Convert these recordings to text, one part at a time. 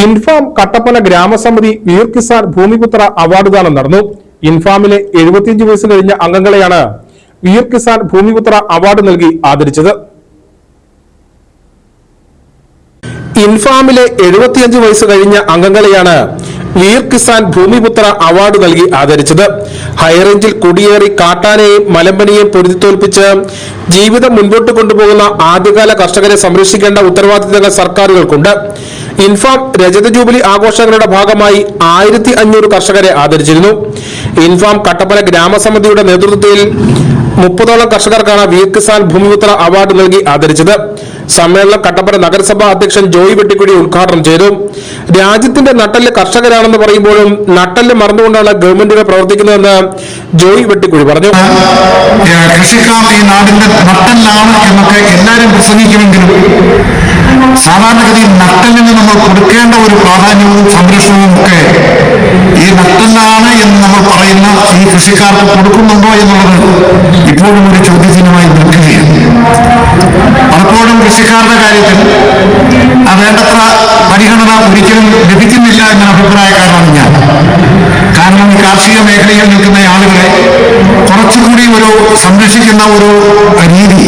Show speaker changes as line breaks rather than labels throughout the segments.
Infam Kattappana ഗ്രാമസമിതി Veer Kisan Bhoomiputra award ദാനം നടന്നു. ഇൻഫാമിലെ 75 വയസ്സ് കഴിഞ്ഞ അംഗങ്ങളെയാണ് വീർ കിസാൻ ഭൂമിപുത്ര അവാർഡ് നൽകി ആദരിച്ചത്. ഇൻഫാമിലെ 75 വയസ്സ് കഴിഞ്ഞ അംഗങ്ങളെയാണ് വീർ കിസാൻ ഭൂമിപുത്ര അവാർഡ് നൽകി ആദരിച്ചത്. ഹൈറേഞ്ചിൽ കുടിയേറി കാട്ടാനെയും മലമ്പനിയെയും പൊരുതിത്തോൽപ്പിച്ച് ജീവിതം മുൻപോട്ട് കൊണ്ടുപോകുന്ന ആദ്യകാല കർഷകരെ സംരക്ഷിക്കേണ്ട ഉത്തരവാദിത്തങ്ങൾ സർക്കാരുകൾക്കുണ്ട്. ഇൻഫാം രജത ജൂബിലി ആഘോഷങ്ങളുടെ ഭാഗമായി 1500 കർഷകരെ ആദരിച്ചിരുന്നു. ഇൻഫാം കട്ടപ്പന ഗ്രാമസമിതിയുടെ നേതൃത്വത്തിൽ 30ഓളം കർഷകർക്കാണ് വീർ കിസാൻ ഭൂമിപുത്ര അവാർഡ് നൽകി ആദരിച്ചത്. സമ്മേളനം കട്ടപ്പന നഗരസഭാ അധ്യക്ഷൻ ജോയ് വെട്ടിക്കുഴി ഉദ്ഘാടനം ചെയ്തു. രാജ്യത്തിന്റെ നട്ടെല്ല് കർഷകരാണെന്ന് പറയുമ്പോഴും നട്ടെല്ല് മറന്നുകൊണ്ടാണ് ഗവൺമെന്റുകൾ പ്രവർത്തിക്കുന്നതെന്ന് ജോയ് വെട്ടിക്കുഴി പറഞ്ഞു.
കൃഷിക്കാർ ഈ നാടിന്റെ നട്ടെല്ലാണ് എന്നൊക്കെ എല്ലാവരും പ്രസംഗിക്കുമെങ്കിലും സാധാരണഗതിയിൽ നട്ടെല്ലിന് നമ്മൾ കൊടുക്കേണ്ട ഒരു പ്രാധാന്യവും സംരക്ഷണവും ഒക്കെ ഈ നട്ടെല്ലാണ് എന്ന് നമ്മൾ പറയുന്ന ഈ കൃഷിക്കാർക്ക് കൊടുക്കുന്നുണ്ടോ എന്നുള്ളത് ഇപ്പോഴും ഒരു ചോദ്യചിഹ്നമായി നിൽക്കുകയാണ്. പലപ്പോഴും കൃഷിക്കാരുടെ കാര്യത്തിൽ വേണ്ടത്ര പരിഗണന ഒരിക്കലും ലഭിക്കുന്നില്ല എന്ന അഭിപ്രായക്കാരനാണ് ഞാൻ. കാരണം ഈ കാർഷിക മേഖലയിൽ നിൽക്കുന്ന ആളുകളെ കുറച്ചുകൂടി ഒരു സംരക്ഷിക്കുന്ന ഒരു രീതി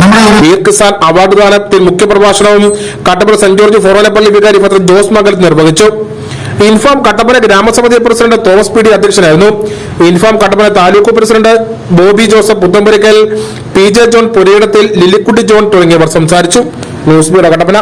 നമ്മുടെ
വീർ കിസാൻ അവാർഡ് ദാനത്തിൽ മുഖ്യപ്രഭാഷണവും കട്ടപ്പന സെന്റ് ജോർജ് ഫോറോനപ്പള്ളി വികാരി ഫാദർ ജോസ് മംഗൽ നിർവഹിച്ചു. ഇൻഫാം കട്ടപ്പന ഗ്രാമസമിതി പ്രസിഡന്റ് തോമസ് പി ഡി അധ്യക്ഷനായിരുന്നു. Infam Kattappana taluk president Bobby Joseph Puthamparickal, PJ John പുരയിടത്തിൽ, ലില്ലിക്കുട്ടി ജോൺ തുടങ്ങിയവർ സംസാരിച്ചു. News bureau Kattappana.